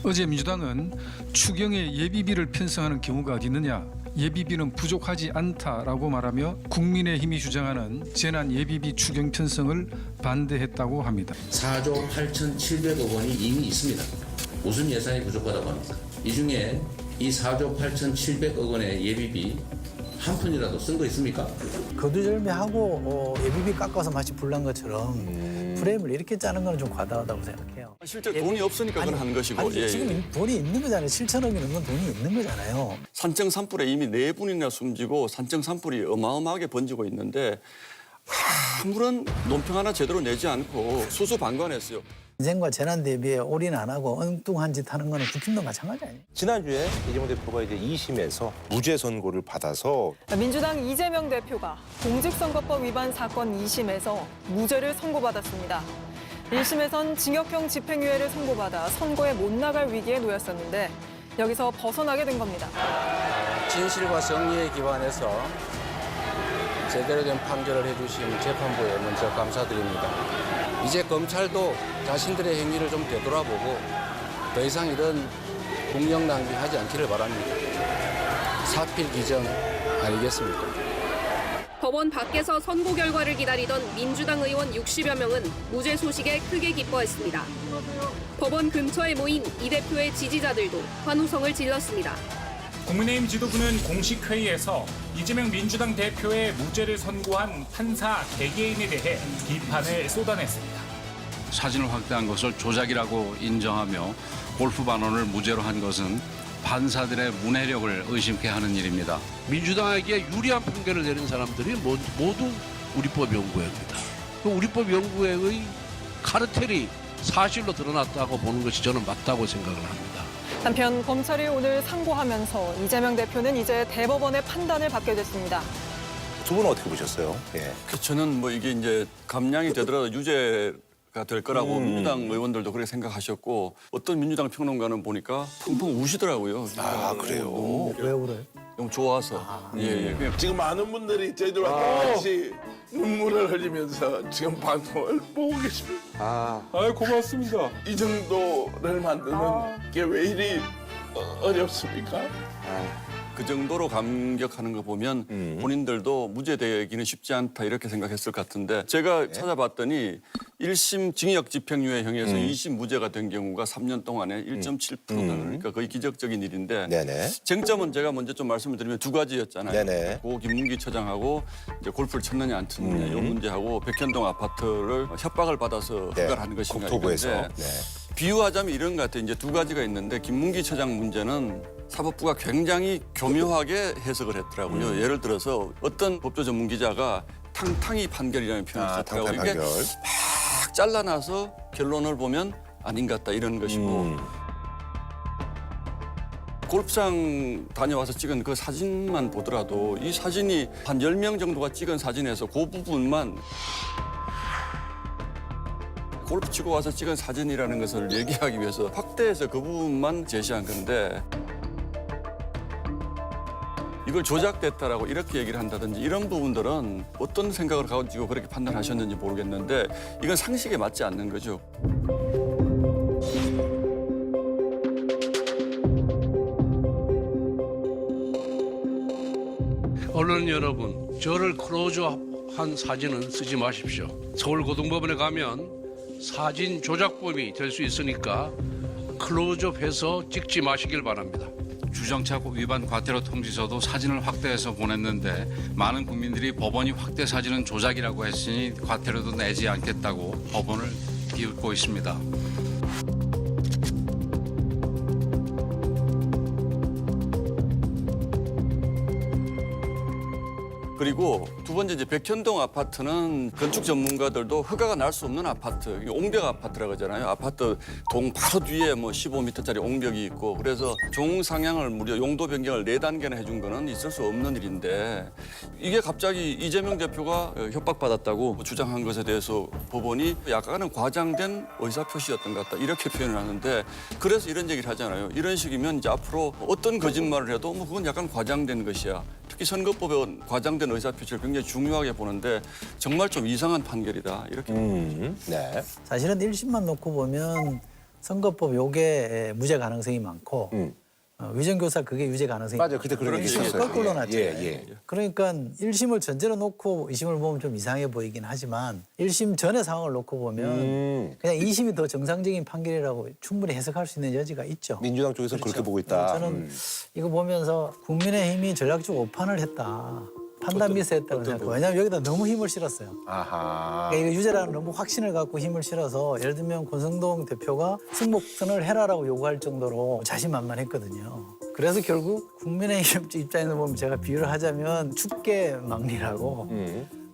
어제 민주당은 추경에 예비비를 편성하는 경우가 어디 있느냐, 예비비는 부족하지 않다라고 말하며 국민의힘이 주장하는 재난 예비비 추경 편성을 반대했다고 합니다. 4조 8,700억 원이 이미 있습니다. 무슨 예산이 부족하다고 합니까? 이 중에 이 4조 8,700억 원의 예비비 한 푼이라도 쓴 거 있습니까? 거두절미하고 예비비 깎아서 마치 불난 것처럼 프레임을 이렇게 짜는 건 좀 과다하다고 생각해요. 실제 돈이 없으니까 그건 한 것이고. 아니, 지금 돈이 있는 거잖아요. 7천억이 넘는 건 돈이 있는 거잖아요. 산청 산불에 이미 4분이나 숨지고 산청 산불이 어마어마하게 번지고 있는데 아무런 논평 하나 제대로 내지 않고 수수방관했어요. 인생과 재난 대비에 올인 안 하고 엉뚱한 짓 하는 거는 국힘도 마찬가지 아니에요. 지난주에 이재명 대표가 이제 2심에서 무죄 선고를 받아서 민주당 이재명 대표가 공직선거법 위반 사건 2심에서 무죄를 선고받았습니다. 1심에선 징역형 집행유예를 선고받아 선거에 못 나갈 위기에 놓였었는데 여기서 벗어나게 된 겁니다. 진실과 정의에 기반해서 제대로 된 판결을 해주신 재판부에 먼저 감사드립니다. 이제 검찰도 자신들의 행위를 좀 되돌아보고 더 이상 이런 국력 낭비하지 않기를 바랍니다. 사필 기정 아니겠습니까? 법원 밖에서 선고 결과를 기다리던 민주당 의원 60여 명은 무죄 소식에 크게 기뻐했습니다. 법원 근처에 모인 이 대표의 지지자들도 환호성을 질렀습니다. 국민의힘 지도부는 공식 회의에서 이재명 민주당 대표의 무죄를 선고한 판사 개개인에 대해 비판을 쏟아냈습니다. 사진을 확대한 것을 조작이라고 인정하며 골프 반원을 무죄로 한 것은 판사들의 문해력을 의심케 하는 일입니다. 민주당에게 유리한 판결을 내린 사람들이 모두 우리법 연구회입니다. 그 우리법 연구회의 카르텔이 사실로 드러났다고 보는 것이 저는 맞다고 생각을 합니다. 한편 검찰이 오늘 상고하면서 이재명 대표는 이제 대법원의 판단을 받게 됐습니다. 두 분은 어떻게 보셨어요? 예. 저는 뭐 이게 이제 감량이 되더라도 유죄가 될 거라고 민주당 의원들도 그렇게 생각하셨고 어떤 민주당 평론가는 보니까 펑펑 우시더라고요. 아, 그래요? 왜 울어요? 너무 좋아서. 예. 그냥 지금 많은 분들이 저희들과 같이 눈물을 흘리면서 지금 방송을 보고 계십니다. 고맙습니다. 이 정도를 만드는 게 왜 이리 어렵습니까? 그 정도로 감격하는 거 보면 본인들도 무죄되기는 쉽지 않다 이렇게 생각했을 것 같은데 제가 찾아봤더니 1심 징역 집행유예형에서 2심 무죄가 된 경우가 3년 동안에 1.7%다. 그러니까 거의 기적적인 일인데 네네. 쟁점은 제가 먼저 좀 말씀을 드리면 두 가지였잖아요. 네네. 고 김문기 처장하고 이제 골프를 쳤느냐 안 쳤느냐 이 문제하고 백현동 아파트를 협박을 받아서 허가를 하는 것인가 국토부에서. 이건데 비유하자면 이런 것 같아요. 이제 두 가지가 있는데 김문기 처장 문제는 사법부가 굉장히 교묘하게 해석을 했더라고요. 예를 들어서 어떤 법조 전문 기자가 탕탕이 판결이라는 표현을 썼더라고요. 탕탕 이게 판결. 막 잘라놔서 결론을 보면 아닌 것 같다 이런 것이고 골프장 다녀와서 찍은 그 사진만 보더라도 이 사진이 한 10명 정도가 찍은 사진에서 그 부분만 골프 치고 와서 찍은 사진이라는 것을 얘기하기 위해서 확대해서 그 부분만 제시한 건데 이걸 조작됐다라고 이렇게 얘기를 한다든지 이런 부분들은 어떤 생각을 가지고 그렇게 판단하셨는지 모르겠는데 이건 상식에 맞지 않는 거죠. 언론 여러분, 저를 클로즈업한 사진은 쓰지 마십시오. 서울고등법원에 가면 사진 조작범이 될 수 있으니까 클로즈업해서 찍지 마시길 바랍니다. 주정차 위반 과태료 통지서도 사진을 확대해서 보냈는데 많은 국민들이 법원이 확대 사진은 조작이라고 했으니 과태료도 내지 않겠다고 법원을 비웃고 있습니다. 그리고 두 번째 이제 백현동 아파트는 건축 전문가들도 허가가 날 수 없는 아파트, 옹벽 아파트라고 하잖아요. 아파트 동 바로 뒤에 뭐 15m짜리 옹벽이 있고 그래서 종상향을 무려 용도 변경을 4단계나 해준 거는 있을 수 없는 일인데 이게 갑자기 이재명 대표가 협박받았다고 주장한 것에 대해서 법원이 약간은 과장된 의사표시였던 것 같다 이렇게 표현을 하는데 그래서 이런 얘기를 하잖아요. 이런 식이면 이제 앞으로 어떤 거짓말을 해도 뭐 그건 약간 과장된 것이야. 특히 선거법에 과장된 의사표시를 굉장히 중요하게 보는데 정말 좀 이상한 판결이다 이렇게. 네. 사실은 1심만 놓고 보면 선거법 요게 무죄 가능성이 많고 위정교사 그게 유죄 가능성이 맞아요. 그때 그런 얘기 일심을 있었어요. 거꾸로 놨잖아요. 예. 그러니까 1심을 전제로 놓고 2심을 보면 좀 이상해 보이긴 하지만 1심 전의 상황을 놓고 보면 그냥 2심이 더 정상적인 판결이라고 충분히 해석할 수 있는 여지가 있죠. 민주당 쪽에서는 그렇게 보고 있다. 저는 이거 보면서 국민의힘이 전략적 오판을 했다. 판단 미스했다고 생각해요. 왜냐하면 여기다 너무 힘을 실었어요. 아하. 그러니까 이거 유죄라는 너무 확신을 갖고 힘을 실어서 예를 들면 권성동 대표가 승복선을 해라라고 요구할 정도로 자신만만했거든요. 그래서 결국 국민의힘 입장에서 보면 제가 비유를 하자면 축계망리라고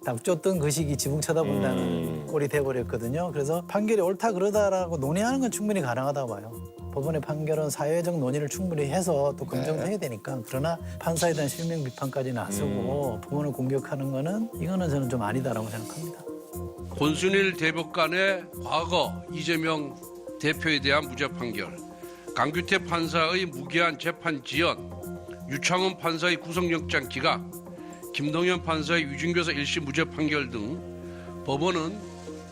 닭 쫓던 그 시기 지붕 쳐다본다는 꼴이 돼버렸거든요. 그래서 판결이 옳다 그러다라고 논의하는 건 충분히 가능하다고 봐요. 법원의 판결은 사회적 논의를 충분히 해서 또 검증해야 되니까. 그러나 판사에 대한 실명 비판까지 나서고 법원을 공격하는 거는 이거는 저는 좀 아니다라고 생각합니다. 권순일 대법관의 과거 이재명 대표에 대한 무죄 판결, 강규태 판사의 무기한 재판 지연, 유창훈 판사의 구속영장 기각, 김동연 판사의 위증교사 1심 무죄 판결 등 법원은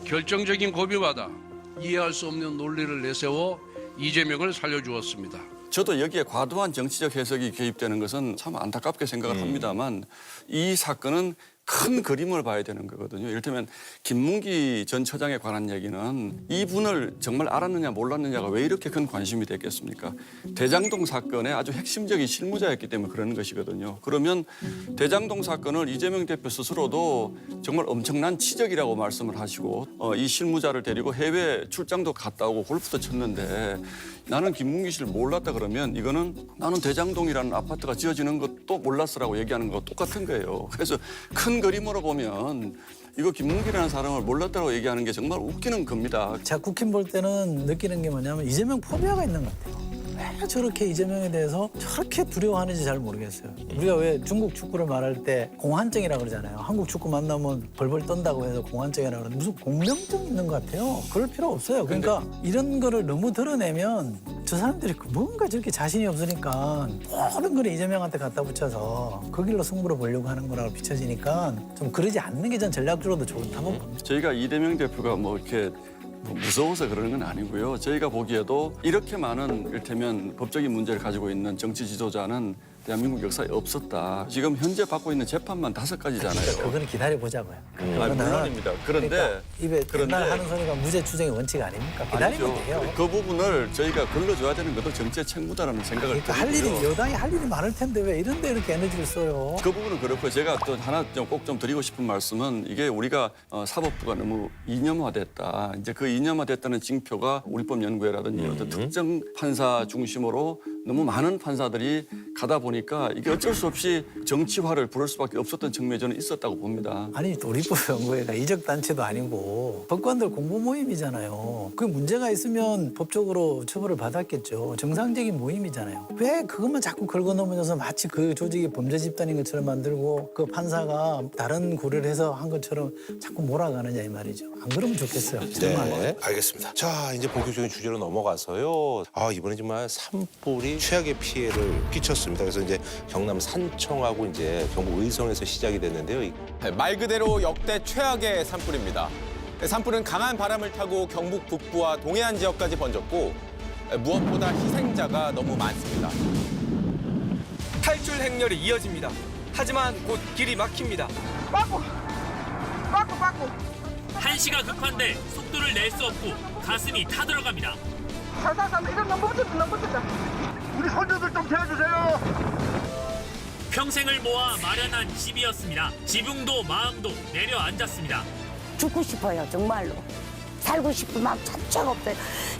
결정적인 고비마다 이해할 수 없는 논리를 내세워 이재명을 살려주었습니다. 저도 여기에 과도한 정치적 해석이 개입되는 것은 참 안타깝게 생각을 합니다만 이 사건은 큰 그림을 봐야 되는 거거든요. 이를테면 김문기 전 처장에 관한 얘기는 이분을 정말 알았느냐 몰랐느냐가 왜 이렇게 큰 관심이 됐겠습니까? 대장동 사건의 아주 핵심적인 실무자였기 때문에 그러는 것이거든요. 그러면 대장동 사건을 이재명 대표 스스로도 정말 엄청난 치적이라고 말씀을 하시고 이 실무자를 데리고 해외 출장도 갔다 오고 골프도 쳤는데 나는 김문기 씨를 몰랐다 그러면 이거는 나는 대장동이라는 아파트가 지어지는 것도 몰랐으라고 얘기하는 거 똑같은 거예요. 그래서 큰 그림으로 보면 이거 김문기라는 사람을 몰랐다고 얘기하는 게 정말 웃기는 겁니다. 제가 국힘 볼 때는 느끼는 게 뭐냐면 이재명 포비아가 있는 것 같아요. 왜 저렇게 이재명에 대해서 저렇게 두려워하는지 잘 모르겠어요. 우리가 왜 중국 축구를 말할 때 공한증이라고 그러잖아요. 한국 축구 만나면 벌벌 떤다고 해서 공한증이라고 그러는데 무슨 공명증 있는 것 같아요. 그럴 필요 없어요. 그러니까 이런 거를 너무 드러내면 저 사람들이 뭔가 저렇게 자신이 없으니까 모든 걸 이재명한테 갖다 붙여서 그 길로 승부를 보려고 하는 거라고 비춰지니까 좀 그러지 않는 게 전 전략적으로도 좋다고 봅니다. 저희가 이재명 대표가 뭐 이렇게 무서워서 그러는 건 아니고요. 저희가 보기에도 이렇게 많은 이를테면 법적인 문제를 가지고 있는 정치 지도자는 대한민국 역사에 없었다. 지금 현재 받고 있는 재판만 5가지잖아요. 그러니까 그거는 기다려보자고요. 아니, 물론입니다. 그런데 그러니까 입에 맨날 하는 소리가 무죄 추정의 원칙 아닙니까? 기다리면 아니죠. 돼요. 그 부분을 저희가 걸러줘야 되는 것도 정치의 책무다라는 생각을 그러니까 할 일이 드리고요. 여당이 할 일이 많을 텐데 왜 이런 데 이렇게 에너지를 써요? 그 부분은 그렇고 제가 또 하나 꼭 좀 드리고 싶은 말씀은 이게 우리가 사법부가 너무 이념화됐다. 이제 그 이념화됐다는 징표가 우리법연구회라든지 어떤 특정 판사 중심으로 너무 많은 판사들이 가다 보니까 이게 어쩔 수 없이 정치화를 부를 수밖에 없었던 측면이 저는 있었다고 봅니다. 아니 우리법연구회가 이적 단체도 아니고 법관들 공부 모임이잖아요. 그 문제가 있으면 법적으로 처벌을 받았겠죠. 정상적인 모임이잖아요. 왜 그것만 자꾸 긁어넘어져서 마치 그 조직이 범죄 집단인 것처럼 만들고 그 판사가 다른 고려를 해서 한 것처럼 자꾸 몰아가느냐 이 말이죠. 안 그러면 좋겠어요. 정말. 네, 알겠습니다. 자, 이제 본격적인 주제로 넘어가서요. 이번에 정말 산불이 최악의 피해를 끼쳤습니다. 그래서 이제 경남 산청하고 이제 경북 의성에서 시작이 됐는데요. 말 그대로 역대 최악의 산불입니다. 산불은 강한 바람을 타고 경북 북부와 동해안 지역까지 번졌고 무엇보다 희생자가 너무 많습니다. 탈출 행렬이 이어집니다. 하지만 곧 길이 막힙니다. 한시가 급한데 속도를 낼 수 없고 가슴이 타들어갑니다. 이거 너무 붙었다. 우리 손주들 좀 태워주세요. 평생을 모아 마련한 집이었습니다. 지붕도 마음도 내려앉았습니다. 죽고 싶어요, 정말로. 살고 싶은 마음 자체가 없어요.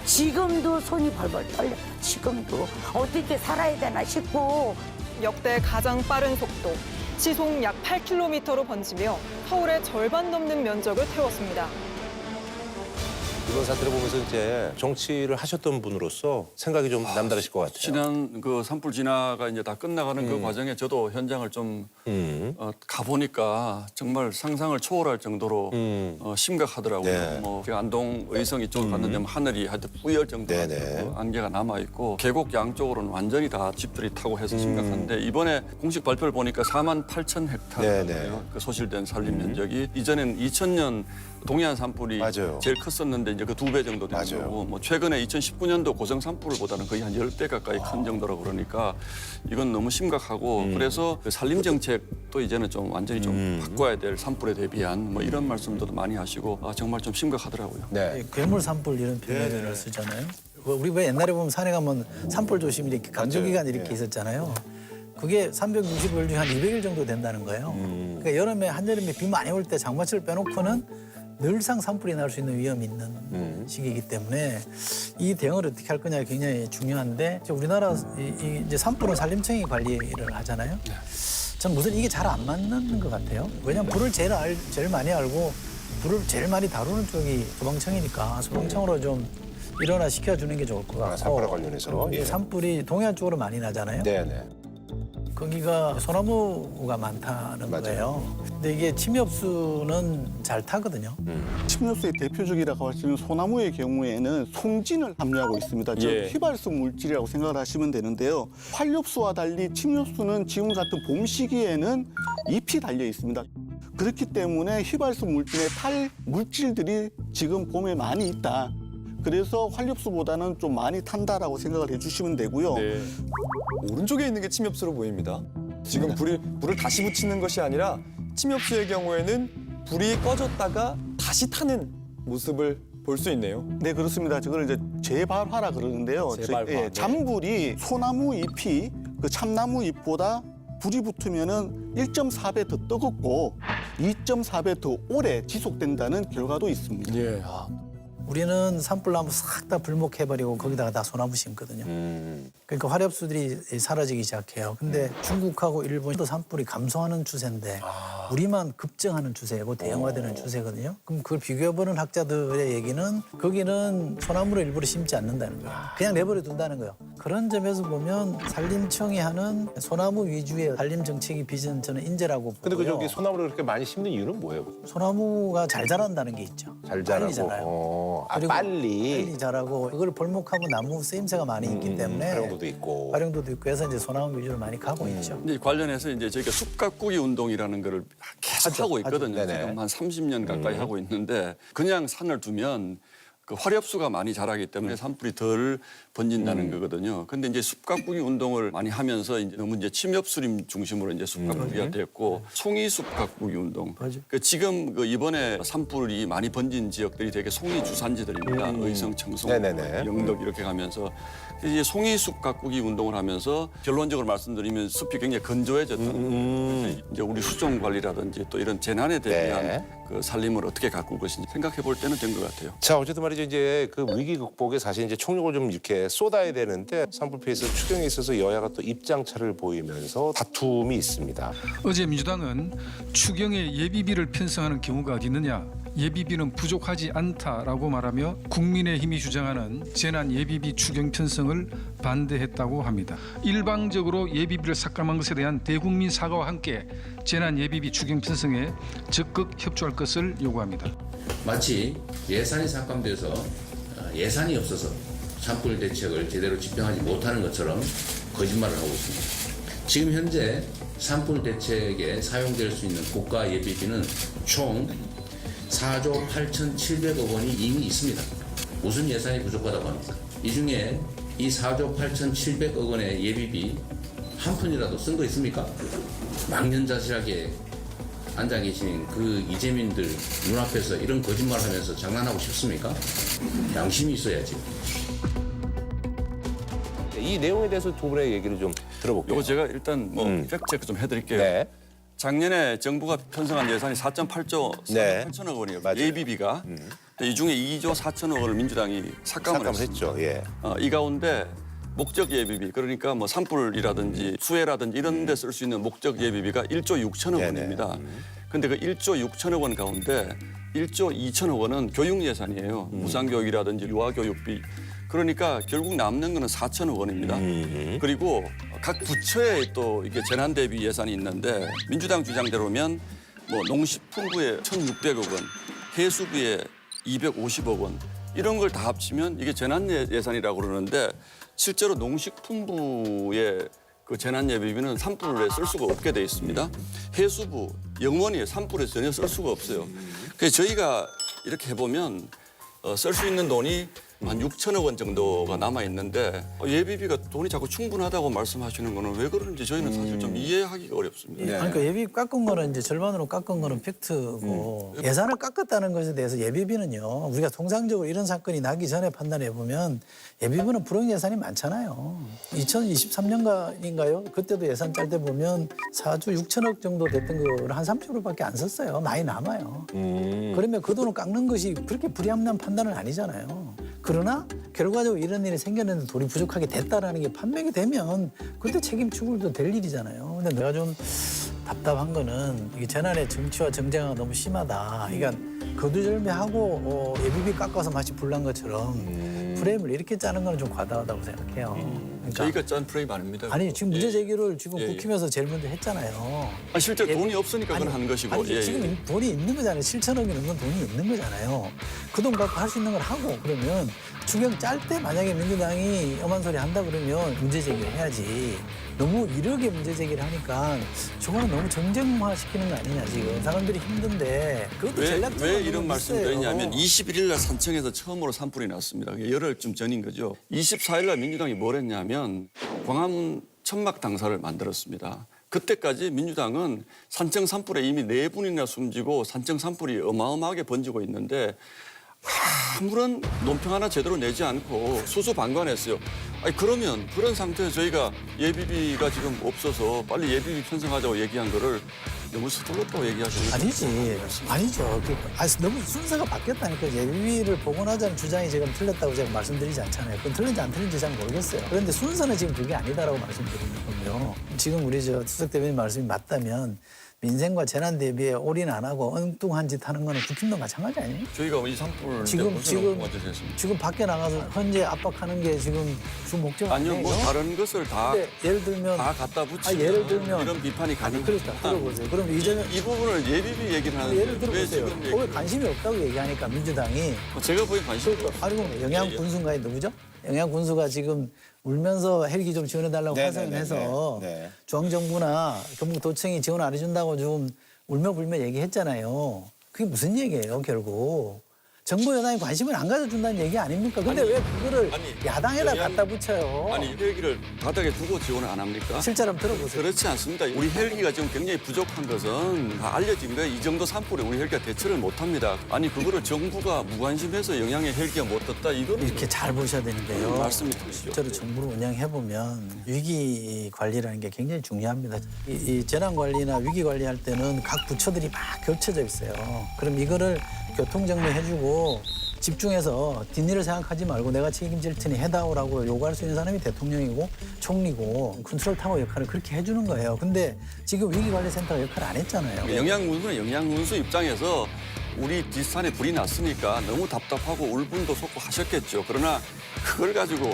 지금도 손이 벌벌 떨려. 지금도 어떻게 살아야 되나 싶고. 역대 가장 빠른 속도, 시속 약 8km로 번지며 서울의 절반 넘는 면적을 태웠습니다. 이번 사태를 보면서 이제 정치를 하셨던 분으로서 생각이 좀 남다르실 것 같아요. 지난 그 산불 진화가 이제 다 끝나가는 그 과정에 저도 현장을 좀 가보니까 정말 상상을 초월할 정도로 심각하더라고요. 네. 뭐 안동 의성 이쪽으로 갔는데 뭐 하늘이 하여튼 뿌열 정도로 그 안개가 남아 있고 계곡 양쪽으로는 완전히 다 집들이 타고 해서 심각한데 이번에 공식 발표를 보니까 48,000 헥타르예요. 그 소실된 산림 면적이 이전엔 2000년도 동해안 산불이 맞아요. 제일 컸었는데 이제 그 2배 정도 되는 맞아요. 거고 뭐 최근에 2019년도 고성 산불보다는 거의 한 10배 가까이 큰 정도라고 그러니까 이건 너무 심각하고 그래서 그 산림 정책도 이제는 좀 완전히 좀 바꿔야 될 산불에 대비한 뭐 이런 말씀도 많이 하시고 정말 좀 심각하더라고요. 네. 괴물 산불 이런 표현을 쓰잖아요. 우리 왜 옛날에 보면 산에 가면 산불 조심 이렇게 감정기간 이렇게 있었잖아요. 그게 365일 중에 한 200일 정도 된다는 거예요. 그러니까 여름에 한여름에 비 많이 올 때 장마철 빼놓고는 늘상 산불이 날 수 있는 위험이 있는 시기이기 때문에 이 대응을 어떻게 할 거냐 굉장히 중요한데 우리나라 이제 산불은 산림청이 관리를 하잖아요. 전 무슨 이게 잘 안 맞는 것 같아요. 왜냐하면 불을 제일 많이 알고 불을 제일 많이 다루는 쪽이 소방청이니까 소방청으로 좀 일어나 시켜주는 게 좋을 것 같고. 산불과 관련해서. 예. 산불이 동해안 쪽으로 많이 나잖아요. 네네. 거기가 소나무가 많다는 거예요. 근데 이게 침엽수는 잘 타거든요. 침엽수의 대표적이라고 할 수 있는 소나무의 경우에는 송진을 함유하고 있습니다. 즉 휘발성 물질이라고 생각을 하시면 되는데요. 활엽수와 달리 침엽수는 지금 같은 봄 시기에는 잎이 달려 있습니다. 그렇기 때문에 휘발성 물질의 탈 물질들이 지금 봄에 많이 있다. 그래서 활엽수보다는 좀 많이 탄다라고 생각을 해주시면 되고요. 네. 오른쪽에 있는 게 침엽수로 보입니다. 지금 불을 다시 붙이는 것이 아니라 침엽수의 경우에는 불이 꺼졌다가 다시 타는 모습을 볼 수 있네요. 네, 그렇습니다. 저걸 이제 재발화라 그러는데요. 재발화. 잔불이 소나무 잎이 그 참나무 잎보다 불이 붙으면은 1.4배 더 뜨겁고 2.4배 더 오래 지속된다는 결과도 있습니다. 예. 우리는 산불나무 싹 다 불목해버리고 거기다가 다 소나무 심거든요. 그러니까 화렵수들이 사라지기 시작해요. 근데 중국하고 일본도 산불이 감소하는 추세인데 우리만 급증하는 추세고 대형화되는 추세거든요. 그럼 그걸 비교해보는 학자들의 얘기는 거기는 소나무를 일부러 심지 않는다는 거예요. 그냥 내버려 둔다는 거예요. 그런 점에서 보면 산림청이 하는 소나무 위주의 산림 정책이 빚은 저는 인재라고 보고요. 근데 그 저기 소나무를 그렇게 많이 심는 이유는 뭐예요? 소나무가 잘 자란다는 게 있죠. 잘 자라고. 빨리 자라요. 그리고 빨리 자라고 그걸 벌목하고 나무 쓰임새가 많이 있기 때문에 활용도도 있고 해서 이제 소나무 위주로 많이 가고 있죠. 근데 관련해서 이제 저희가 숲가꾸기 운동이라는 거를 계속 하고 있거든요. 지금 한 30년 가까이 하고 있는데 그냥 산을 두면 그 화렵수가 많이 자라기 때문에 산불이 덜 번진다는 거거든요. 근데 이제 숲가꾸기 운동을 많이 하면서 이제 너무 이제 침엽수림 중심으로 이제 숲가꾸기가 됐고 송이 숲가꾸기 운동. 그 지금 그 이번에 산불이 많이 번진 지역들이 되게 송이 주산지들입니다. 의성, 청송, 영덕 이렇게 가면서 이제 송이 숲 가꾸기 운동을 하면서 결론적으로 말씀드리면 숲이 굉장히 건조해졌다. 이제 우리 수종 관리라든지 또 이런 재난에 대한 그 산림을 어떻게 가꿀 것인지 생각해 볼 때는 된 것 같아요. 자, 어쨌든 말이죠. 이제 그 위기 극복에 사실 이제 총력을 좀 이렇게 쏟아야 되는데 산불 피해서 추경에 있어서 여야가 또 입장차를 보이면서 다툼이 있습니다. 어제 민주당은 추경에 예비비를 편성하는 경우가 어디 있느냐. 예비비는 부족하지 않다라고 말하며 국민의힘이 주장하는 재난 예비비 추경 편성을 반대했다고 합니다. 일방적으로 예비비를 삭감한 것에 대한 대국민 사과와 함께 재난 예비비 추경 편성에 적극 협조할 것을 요구합니다. 마치 예산이 삭감돼서 예산이 없어서 산불 대책을 제대로 집행하지 못하는 것처럼 거짓말을 하고 있습니다. 지금 현재 산불 대책에 사용될 수 있는 국가 예비비는 총 4조 8,700억 원이 이미 있습니다. 무슨 예산이 부족하다고 합니까? 이 중에 이 4조 8,700억 원의 예비비 한 푼이라도 쓴 거 있습니까? 망연자실하게 앉아 계신 그 이재민들 눈앞에서 이런 거짓말 하면서 장난하고 싶습니까? 양심이 있어야지. 이 내용에 대해서 두 분의 얘기를 좀 들어볼게요. 이거 제가 일단 뭐 팩트체크 좀 해드릴게요. 작년에 정부가 편성한 예산이 4.8조 8천억 원이에요. 예비비가. 이 중에 2조 4천억 원을 민주당이 삭감을 했죠. 이 가운데 목적 예비비, 그러니까 뭐 산불이라든지 수해라든지 이런 데 쓸 수 있는 목적 예비비가 1조 6천억 원입니다. 근데 그 1조 6천억 원 가운데 1조 2천억 원은 교육 예산이에요. 무상교육이라든지 유아교육비. 그러니까 결국 남는 거는 4천억 원입니다. 그리고 각 부처에 또 이게 재난 대비 예산이 있는데 민주당 주장대로면 뭐 농식품부에 1,600억 원, 해수부에 250억 원 이런 걸 다 합치면 이게 재난 예산이라고 그러는데 실제로 농식품부의 그 재난 예비비는 산불에 쓸 수가 없게 돼 있습니다. 해수부 영원히 산불에 전혀 쓸 수가 없어요. 그래서 저희가 이렇게 해보면 쓸 수 있는 돈이 한 6천억 원 정도가 남아 있는데 예비비가 돈이 자꾸 충분하다고 말씀하시는 거는 왜 그런지 저희는 사실 좀 이해하기가 어렵습니다. 그러니까 예비 깎은 거는 이제 절반으로 깎은 거는 팩트고 예산을 깎았다는 것에 대해서 예비비는요. 우리가 통상적으로 이런 사건이 나기 전에 판단해 보면 예비비는 불용 예산이 많잖아요. 2023년인가요? 그때도 예산 짤 때 보면 4조 6천억 정도 됐던 거를 한 3조로밖에 안 썼어요. 많이 남아요. 그러면 그 돈을 깎는 것이 그렇게 불합리한 판단은 아니잖아요. 그러나 결과적으로 이런 일이 생겼는데 돈이 부족하게 됐다라는 게 판명이 되면 그때 책임 추구도 될 일이잖아요. 근데 내가 좀 답답한 거는 이게 재난의 정치와 정쟁화가 너무 심하다. 그러니까 거두절미하고 예비비 깎아서 마치 불난 것처럼 프레임을 이렇게 짜는 거는 좀 과다하다고 생각해요. 그러니까 저희가 짠 프레임 아닙니다. 아니 지금 문제 제기를 지금 예, 예. 국힘에서 제일 먼저 했잖아요. 실제 돈이 없으니까 그건 한 것이고. 아니, 지금 돈이 있는 거잖아요. 7천억이 넘는 돈이 있는 거잖아요. 그 돈 갖고 할 수 있는 걸 하고 그러면 추경 짤 때 만약에 민주당이 엄한 소리 한다 그러면 문제 제기를 해야지. 너무 이렇게 문제 제기를 하니까 저거는 너무 정쟁화시키는 거 아니냐 지금. 사람들이 힘든데 그것도 전략적으로 왜 이런 너무 말씀을 비싸요. 드리냐면 21일 날 산청에서 처음으로 산불이 났습니다. 열흘쯤 전인 거죠. 24일 날 민주당이 뭘 했냐면 광화문 천막 당사를 만들었습니다. 그때까지 민주당은 산청 산불에 이미 4분이나 숨지고 산청 산불이 어마어마하게 번지고 있는데 아무런 논평 하나 제대로 내지 않고 수수방관했어요. 아니 그러면 그런 상태에서 저희가 예비비가 지금 없어서 빨리 예비비 편성하자고 얘기한 거를 너무 서툴렀다고 얘기하시는 아니죠. 너무 순서가 바뀌었다니까. 예비비를 복원하자는 주장이 지금 틀렸다고 제가 말씀드리지 않잖아요. 그건 틀린지 안 틀린지 잘 모르겠어요. 그런데 순서는 지금 그게 아니다라고 말씀드리는 거고요. 지금 우리 수석 대변인 말씀이 맞다면 민생과 재난 대비에 올인 안 하고 엉뚱한 짓 하는 거는 국힘도 마찬가지 아니에요? 저희가 이 산불 지금 밖에 나가서 헌재 압박하는 게 지금 주 목적 아니에요? 아니요, 뭐 다른 것을 다 예를 들면 다 갖다 붙이면 예를 들면 이런 비판이 가능하다. 그러니까 들어보세요. 그럼 이재명 이 부분을 예비비 얘기를 하는데 예를 왜 들어보세요. 지금 왜 관심이 없다고 얘기하니까 민주당이 제가 보기엔 관심이 없어요. 아니고 영양 군수인가요? 누구죠? 영양 군수가 지금 울면서 헬기 좀 지원해달라고 화성해서 중앙정부나 경북도청이 지원 안 해준다고 좀 울며불며 얘기했잖아요. 그게 무슨 얘기예요, 결국? 정부 여당이 관심을 안 가져준다는 얘기 아닙니까? 근데 왜 그거를 야당에다 갖다 붙여요? 아니 헬기를 바닥에 두고 지원을 안 합니까? 실제로 한번 들어보세요. 그렇지 않습니다. 우리 헬기가 지금 굉장히 부족한 것은 다 알려진 거예요. 이 정도 산불에 우리 헬기가 대처를 못합니다. 아니 그거를 정부가 무관심해서 영양에 헬기가 못 떴다 이거는 이렇게 잘 보셔야 되는데요. 말씀이 틀리죠. 실제로 정부를 운영해보면 위기 관리라는 게 굉장히 중요합니다. 이 재난 관리나 위기 관리할 때는 각 부처들이 막 겹쳐져 있어요. 그럼 이거를 교통정리해주고 집중해서 뒷일을 생각하지 말고 내가 책임질 테니 해다오라고 요구할 수 있는 사람이 대통령이고 총리고 컨트롤 타워 역할을 그렇게 해주는 거예요. 근데 지금 위기관리센터가 역할을 안 했잖아요. 영양군수는 영양군수 입장에서 우리 뒷산에 불이 났으니까 너무 답답하고 울분도 솟고 하셨겠죠. 그러나 그걸 가지고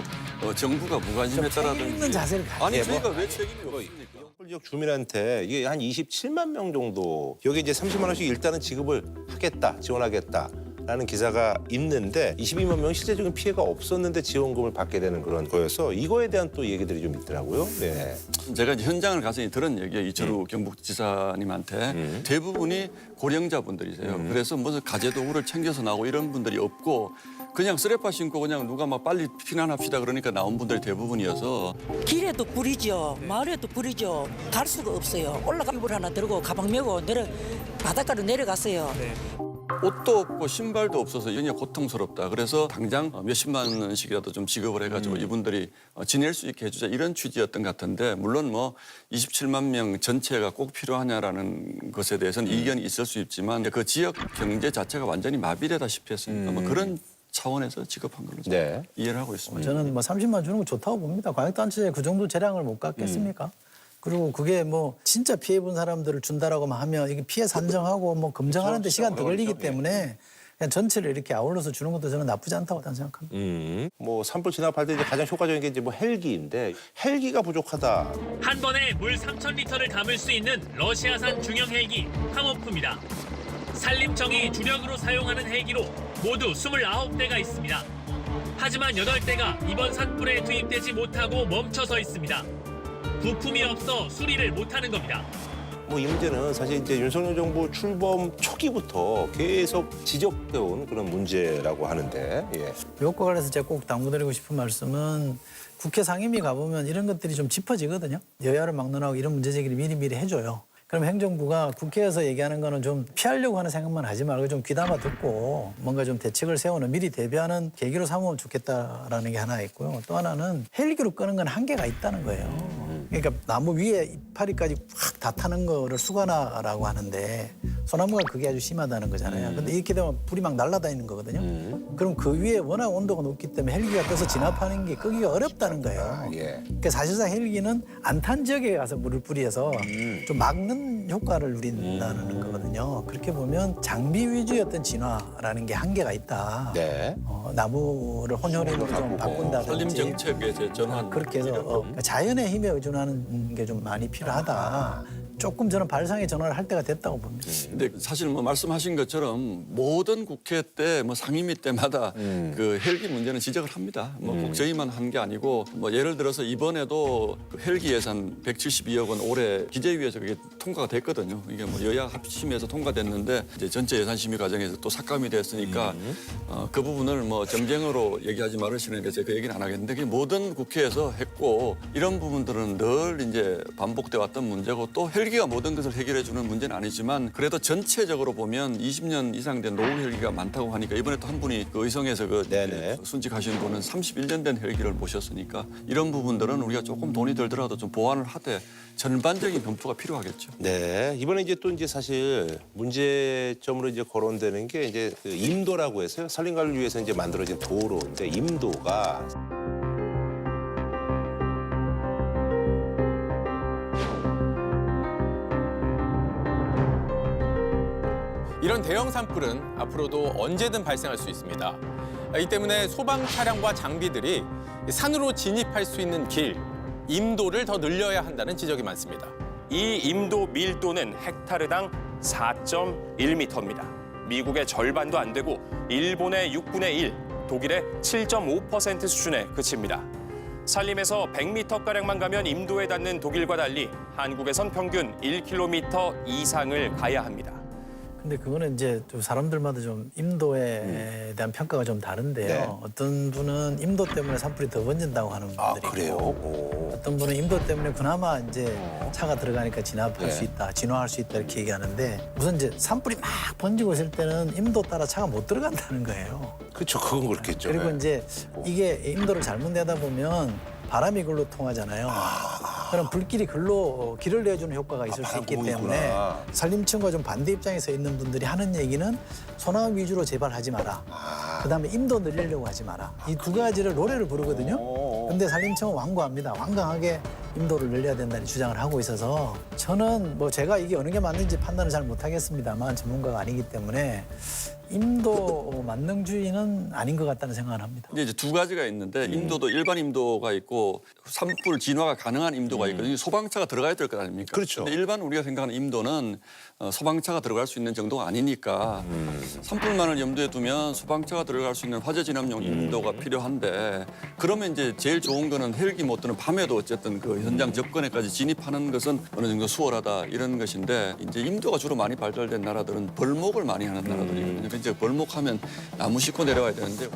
정부가 무관심했다라든지 책임 있는 자세를 가지고 아니 저희가 왜 책임이 없습니까? 지역 주민한테 이게 한 27만 명 정도 여기 이제 30만 원씩 일단은 지급을 하겠다, 지원하겠다라는 기사가 있는데 22만 명 실제적인 피해가 없었는데 지원금을 받게 되는 그런 거여서 이거에 대한 또 얘기들이 좀 있더라고요. 네. 제가 이제 현장을 가서 들은 얘기예요. 이철우 경북지사님한테 대부분이 고령자분들이세요. 그래서 무슨 가재도구를 챙겨서 나오고 이런 분들이 없고 그냥 쓰레빠 신고 그냥 누가 막 빨리 피난합시다 그러니까 나온 분들이 대부분이어서 길에도 불이죠. 마을에도 불이죠. 갈 수가 없어요. 올라가 이불 하나 들고 가방 메고 바닷가로 내려갔어요. 옷도 없고 신발도 없어서 연히 고통스럽다. 그래서 당장 몇십만 원씩이라도 좀 지급을 해가지고 이분들이 지낼 수 있게 해주자 이런 취지였던 것 같은데 물론 뭐 27만 명 전체가 꼭 필요하냐라는 것에 대해서는 이견이 있을 수 있지만 그 지역 경제 자체가 완전히 마비되다시피 했으니까 뭐 그런 차원에서 지급한 걸로 이해를 하고 있습니다. 저는 뭐 30만 주는 거 좋다고 봅니다. 광역단체에 그 정도 재량을 못 갖겠습니까? 그리고 그게 뭐 진짜 피해 본 사람들을 준다라고만 하면 이게 피해 산정하고 뭐 검증하는데 시간 더 걸리기 때문에 그냥 전체를 이렇게 아울러서 주는 것도 저는 나쁘지 않다고 생각합니다. 뭐 산불 진압할 때 이제 가장 효과적인 게 이제 뭐 헬기인데 헬기가 부족하다. 한 번에 물 3,000리터를 담을 수 있는 러시아산 중형 헬기 카모프입니다. 산림청이 주력으로 사용하는 헬기로 모두 29대가 있습니다. 하지만 8대가 이번 산불에 투입되지 못하고 멈춰서 있습니다. 부품이 없어 수리를 못하는 겁니다. 뭐 이 문제는 사실 이제 윤석열 정부 출범 초기부터 계속 지적돼 온 그런 문제라고 하는데, 예. 이것과 관련해서 제가 꼭 당부드리고 싶은 말씀은 국회 상임위 가보면 이런 것들이 좀 짚어지거든요. 여야를 막론하고 이런 문제 제기를 미리미리 해줘요. 그럼 행정부가 국회에서 얘기하는 거는 좀 피하려고 하는 생각만 하지 말고 좀 귀담아 듣고 뭔가 좀 대책을 세우는 미리 대비하는 계기로 삼으면 좋겠다라는 게 하나 있고요. 또 하나는 헬기로 끄는 건 한계가 있다는 거예요. 그러니까 나무 위에 이파리까지 확 다 타는 거를 수관화라고 하는데 소나무가 그게 아주 심하다는 거잖아요. 근데 이렇게 되면 불이 막 날아다니는 거거든요. 그럼 그 위에 워낙 온도가 높기 때문에 헬기가 떠서 진압하는 게 끄기가 어렵다는 거예요. 그러니까 사실상 헬기는 안 탄 지역에 가서 물을 뿌리해서 좀 막는 효과를 누린다는 거거든요. 그렇게 보면 장비 위주의 어떤 진화라는 게 한계가 있다. 네. 나무를 혼혈으로 좀 바꾼다든지 산림 정책의 전환. 그렇게 해서 자연의 힘에 의존하는 게 좀 많이 필요하다. 조금 저는 발상의 전환을 할 때가 됐다고 봅니다. 근데 사실 뭐 말씀하신 것처럼 모든 국회 때 뭐 상임위 때마다 그 헬기 문제는 지적을 합니다. 뭐 꼭 저희만 한 게 아니고 뭐 예를 들어서 이번에도 그 헬기 예산 172억 원 올해 기재위에서 그게 통과가 됐거든요. 이게 뭐 여야 합심해서 통과됐는데 이제 전체 예산 심의 과정에서 또 삭감이 됐으니까 그 부분을 뭐 정쟁으로 얘기하지 말으시는 게 제가 그 얘기는 안 하겠는데 그게 모든 국회에서 했고 이런 부분들은 늘 이제 반복돼 왔던 문제고 또 헬기가 모든 것을 해결해 주는 문제는 아니지만 그래도 전체적으로 보면 20년 이상 된 노후 헬기가 많다고 하니까 이번에 또 한 분이 그 의성에서 그 순직하신 분은 31년 된 헬기를 모셨으니까 이런 부분들은 우리가 조금 돈이 들더라도 좀 보완을 하되 전반적인 검토가 필요하겠죠. 네, 이번에 이제 또 이제 사실 문제점으로 이제 거론되는 게 이제 그 임도라고 해서요. 산림관리를 위해서 이제 만들어진 도로인데 임도가 이런 대형 산불은 앞으로도 언제든 발생할 수 있습니다. 이 때문에 소방 차량과 장비들이 산으로 진입할 수 있는 길, 임도를 더 늘려야 한다는 지적이 많습니다. 이 임도 밀도는 헥타르당 4.1m입니다. 미국의 절반도 안 되고 일본의 6분의 1, 독일의 7.5% 수준에 그칩니다. 산림에서 100m가량만 가면 임도에 닿는 독일과 달리 한국에선 평균 1km 이상을 가야 합니다. 근데 그거는 이제 좀 사람들마다 좀 임도에 대한 평가가 좀 다른데요. 네. 어떤 분은 임도 때문에 산불이 더 번진다고 하는 분들이 그래요? 있고 어떤 분은 임도 때문에 그나마 이제 차가 들어가니까 진압할 수 있다, 진화할 수 있다 이렇게 얘기하는데 우선 이제 산불이 막 번지고 있을 때는 임도 따라 차가 못 들어간다는 거예요. 그렇죠. 그건 그렇겠죠. 그리고 네. 이제 이게 임도를 잘못 내다 보면 바람이 글로 통하잖아요. 그럼 불길이 글로 길을 내주는 효과가 있을 수 있기 때문에 산림청과 좀 반대 입장에 서 있는 분들이 하는 얘기는 소나무 위주로 재발하지 마라. 그다음에 임도 늘리려고 하지 마라. 이 두 가지를 노래를 부르거든요. 근데 산림청은 완고합니다. 완강하게 임도를 늘려야 된다는 주장을 하고 있어서 저는 뭐 제가 이게 어느 게 맞는지 판단을 잘 못하겠습니다만 전문가가 아니기 때문에 임도 만능주의는 아닌 것 같다는 생각을 합니다. 이제 두 가지가 있는데 임도도 일반 임도가 있고 산불 진화가 가능한 임도가 있거든요. 소방차가 들어가야 될 것 아닙니까? 그렇죠. 근데 일반 우리가 생각하는 임도는 소방차가 들어갈 수 있는 정도가 아니니까 산불만을 염두에 두면 소방차가 들어갈 수 있는 화재 진압용 임도가 필요한데 그러면 이제 제일 좋은 거는 헬기 못 드는 밤에도 어쨌든 그 현장 접근에까지 진입하는 것은 어느 정도 수월하다 이런 것인데 이제 임도가 주로 많이 발달된 나라들은 벌목을 많이 하는 나라들이거든요. 이제 벌목하면 나무 싣고 내려와야 되는데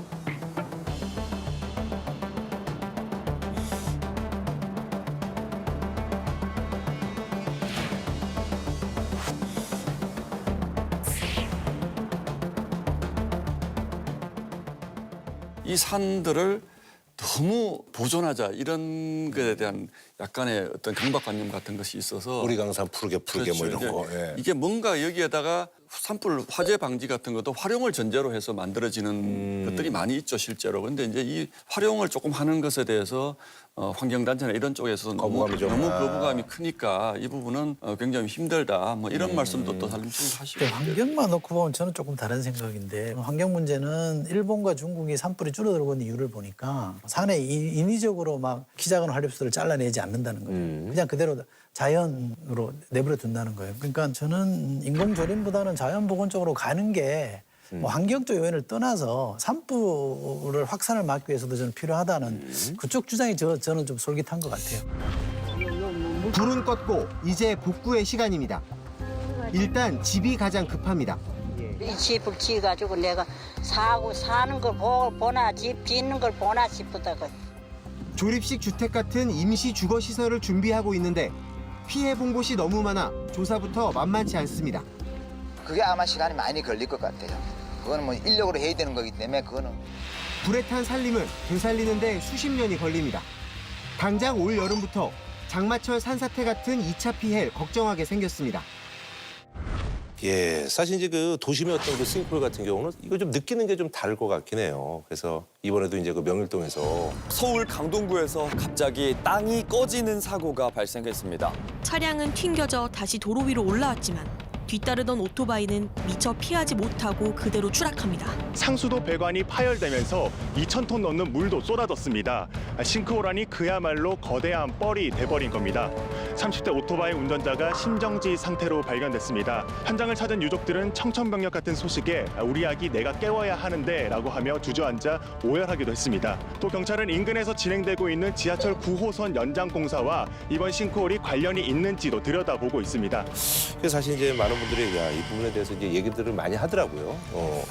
이 산들을 너무 보존하자 이런 것에 대한 약간의 어떤 강박관념 같은 것이 있어서 우리 강산 푸르게 뭐 이런 거. 예. 이게 뭔가 여기에다가 산불 화재 방지 같은 것도 활용을 전제로 해서 만들어지는 것들이 많이 있죠 실제로. 근데 이제 이 활용을 조금 하는 것에 대해서 환경단체나 이런 쪽에서 너무 거부감이 크니까 이 부분은 굉장히 힘들다. 뭐 이런 말씀도 또 산림청에서 하시고. 환경만 놓고 보면 저는 조금 다른 생각인데 환경 문제는 일본과 중국이 산불이 줄어들고 있는 이유를 보니까 산에 인위적으로 막 키 작은 활엽수를 잘라내지 않는다는 거예요. 그냥 그대로 자연으로 내버려 둔다는 거예요. 그러니까 저는 인공조림보다는 자연보건 쪽으로 가는 게 뭐 환경적 요인을 떠나서 산불을 확산을 막기 위해서도 저는 필요하다는 그쪽 주장이 저는 좀 솔깃한 것 같아요. 불은 껐고 이제 복구의 시간입니다. 일단 집이 가장 급합니다. 이 집을 지어가지고 내가 사고 사는 걸 보나 집 짓는 걸 보나 싶다고. 조립식 주택 같은 임시 주거 시설을 준비하고 있는데 피해 본 곳이 너무 많아 조사부터 만만치 않습니다. 그게 아마 시간이 많이 걸릴 것 같아요. 그거는 뭐 인력으로 해야 되는 거기 때문에 그거는. 불에 탄 산림을 되살리는데 수십 년이 걸립니다. 당장 올 여름부터 장마철 산사태 같은 2차 피해를 걱정하게 생겼습니다. 예, 사실 이제 그 도심의 어떤 그 스윙풀 같은 경우는 이거 좀 느끼는 게 좀 다를 것 같긴 해요. 그래서 이번에도 이제 그 명일동에서 서울 강동구에서 갑자기 땅이 꺼지는 사고가 발생했습니다. 차량은 튕겨져 다시 도로 위로 올라왔지만 뒤따르던 오토바이는 미처 피하지 못하고 그대로 추락합니다. 상수도 배관이 파열되면서 2,000톤 넘는 물도 쏟아졌습니다. 싱크홀안이 그야말로 거대한 뻘이 돼버린 겁니다. 30대 오토바이 운전자가 심정지 상태로 발견됐습니다. 현장을 찾은 유족들은 청천벽력 같은 소식에 우리 아기 내가 깨워야 하는데 라고 하며 주저앉아 오열하기도 했습니다. 또 경찰은 인근에서 진행되고 있는 지하철 9호선 연장 공사와 이번 싱크홀이 관련이 있는지도 들여다보고 있습니다. 그래서 사실 이제 많은 분들이 이 부분에 대해서 이제 얘기들을 많이 하더라고요.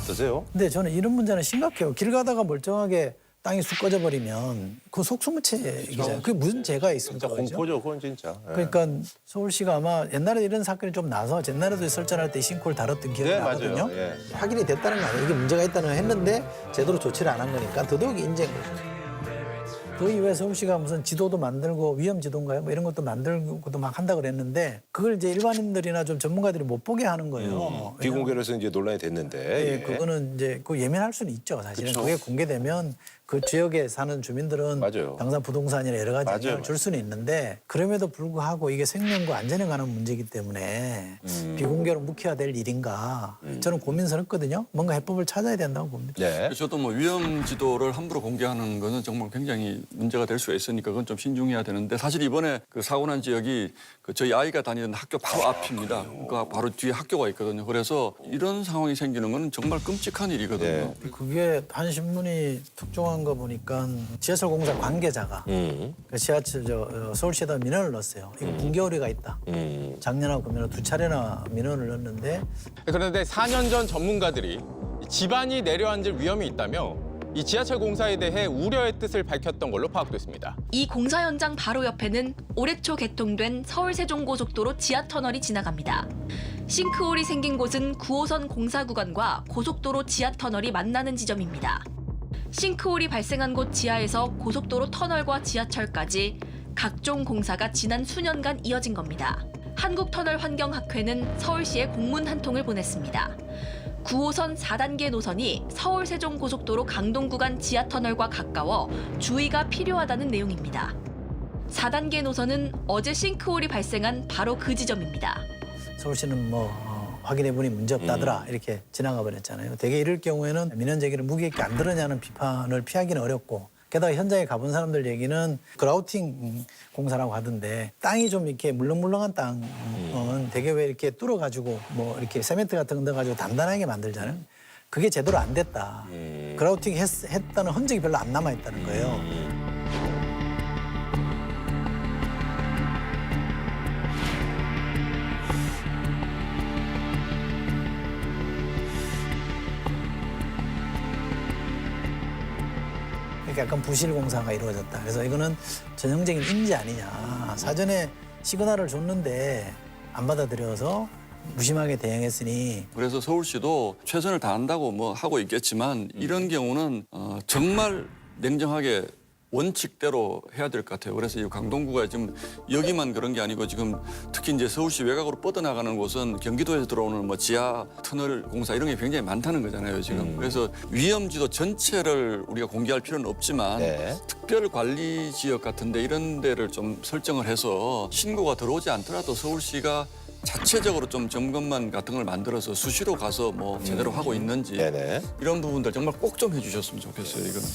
어떠세요? 근데 저는 이런 문제는 심각해요. 길 가다가 멀쩡하게 땅이 쑥 꺼져버리면 그 속수무책이잖아요. 그게 무슨 죄가 있습니까? 진짜 공포죠, 그건 진짜. 예. 그러니까 서울시가 아마 옛날에 이런 사건이 좀 나서 옛날에도 설전할 때 싱크홀 다뤘던 기억이 네, 나거든요. 맞아요. 예. 확인이 됐다는 거 아니에요. 이게 문제가 있다는 걸 했는데 제대로 조치를 안 한 거니까 더더욱 인재인 거죠. 그 이후에 서울시가 무슨 지도도 만들고 위험 지도인가요? 뭐 이런 것도 만들고도 막 한다 그랬는데 그걸 이제 일반인들이나 좀 전문가들이 못 보게 하는 거예요. 비공개로 해서 이제 논란이 됐는데. 네, 예. 그거는 이제 그 예민할 수는 있죠. 사실은 그쵸. 그게 공개되면 그 지역에 사는 주민들은 맞아요. 당장 부동산이나 여러 가지 맞아요, 영향을 줄 수는 있는데 그럼에도 불구하고 이게 생명과 안전에 관한 문제이기 때문에 비공개로 묵혀야 될 일인가 저는 고민스럽거든요. 뭔가 해법을 찾아야 된다고 봅니다. 네. 저도 뭐 위험 지도를 함부로 공개하는 거는 정말 굉장히 문제가 될 수가 있으니까 그건 좀 신중해야 되는데 사실 이번에 그 사고 난 지역이 그 저희 아이가 다니던 학교 바로 앞입니다. 그러니까 바로 뒤에 학교가 있거든요. 그래서 이런 상황이 생기는 건 정말 끔찍한 일이거든요. 그게 한 신문이 특종한 거 보니까 지하철 공사 관계자가 그 지하철 서울시에다 민원을 넣었어요. 이거 붕괴 오류가 있다. 작년하고 금년에 2차례나 민원을 넣었는데 그런데 4년 전 전문가들이 집안이 내려앉을 위험이 있다며 이 지하철 공사에 대해 우려의 뜻을 밝혔던 걸로 파악됐습니다. 이 공사 현장 바로 옆에는 올해 초 개통된 서울-세종고속도로 지하터널이 지나갑니다. 싱크홀이 생긴 곳은 9호선 공사 구간과 고속도로 지하터널이 만나는 지점입니다. 싱크홀이 발생한 곳 지하에서 고속도로 터널과 지하철까지 각종 공사가 지난 수년간 이어진 겁니다. 한국터널환경학회는 서울시에 공문 한 통을 보냈습니다. 9호선 4단계 노선이 서울-세종고속도로 강동 구간 지하터널과 가까워 주의가 필요하다는 내용입니다. 4단계 노선은 어제 싱크홀이 발생한 바로 그 지점입니다. 서울시는 확인해보니 문제없다더라 이렇게 지나가 버렸잖아요. 대개 이럴 경우에는 민원 제기를 무게 있게 안 들었냐는 비판을 피하기는 어렵고 게다가 현장에 가본 사람들 얘기는 그라우팅 공사라고 하던데 땅이 좀 이렇게 물렁물렁한 땅은 되게 왜 이렇게 뚫어가지고 뭐 이렇게 세멘트 같은 거 넣어가지고 단단하게 만들잖아요. 그게 제대로 안 됐다. 그라우팅 했다는 흔적이 별로 안 남아있다는 거예요. 약간 부실 공사가 이루어졌다. 그래서 이거는 전형적인 인지 아니냐. 사전에 시그널을 줬는데 안 받아들여서 무심하게 대응했으니. 그래서 서울시도 최선을 다한다고 뭐 하고 있겠지만 이런 경우는 정말 냉정하게 원칙대로 해야 될 것 같아요. 그래서 이 강동구가 지금 여기만 그런 게 아니고 지금 특히 이제 서울시 외곽으로 뻗어나가는 곳은 경기도에서 들어오는 뭐 지하 터널 공사 이런 게 굉장히 많다는 거잖아요, 지금. 그래서 위험지도 전체를 우리가 공개할 필요는 없지만 특별 관리 지역 같은데 이런 데를 좀 설정을 해서 신고가 들어오지 않더라도 서울시가 자체적으로 좀 점검만 같은 걸 만들어서 수시로 가서 뭐 제대로 하고 있는지 이런 부분들 정말 꼭 좀 해주셨으면 좋겠어요. 이거는.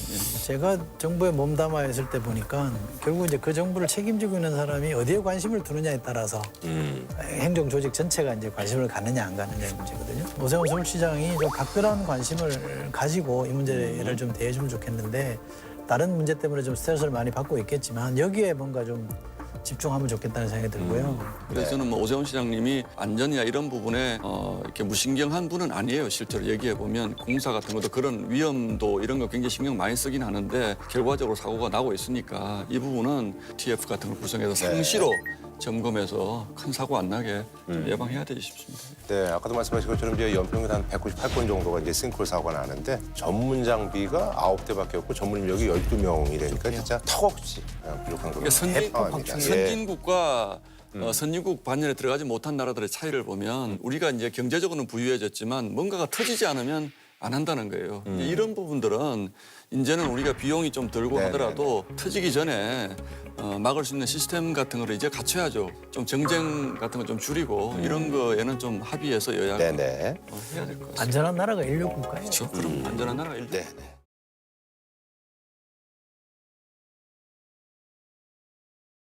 제가 정부에 몸담아 있을 때 보니까 결국 이제 그 정부를 책임지고 있는 사람이 어디에 관심을 두느냐에 따라서 행정 조직 전체가 이제 관심을 갖느냐 안 갖느냐의 문제거든요. 오세훈 서울시장이 좀 각별한 관심을 가지고 이 문제를 좀 대해주면 좋겠는데 다른 문제 때문에 좀 스트레스를 많이 받고 있겠지만 여기에 뭔가 좀 집중하면 좋겠다는 생각이 들고요. 그래서 저는 뭐 오세훈 시장님이 안전이나 이런 부분에 이렇게 무신경한 분은 아니에요. 실제로 얘기해 보면 공사 같은 것도 그런 위험도 이런 거 굉장히 신경 많이 쓰긴 하는데 결과적으로 사고가 나고 있으니까 이 부분은 TF 같은 걸 구성해서 상시로 점검해서 큰 사고 안 나게 좀 예방해야 되지 싶습니다. 네, 아까도 말씀하신 것처럼 이제 연평균 한 198건 정도가 이제 싱크홀 사고가 나는데 전문 장비가 9대밖에 없고 전문 인력이 12명이라니까 진짜 턱없이 부족한 거예요. 선진국과 선진국 반열에 들어가지 못한 나라들의 차이를 보면 우리가 이제 경제적으로는 부유해졌지만 뭔가가 터지지 않으면 안 한다는 거예요. 이제 이런 부분들은 이제는 우리가 비용이 좀 들고 하더라도 터지기 전에 막을 수 있는 시스템 같은 거를 이제 갖춰야죠. 좀 정쟁 같은 거 좀 줄이고 이런 거에는 좀 합의해서 여야가 해야 될 것 같습니다. 안전한 나라가 인류 국가예요. 그렇죠. 그럼 안전한 나라가 인류. 네.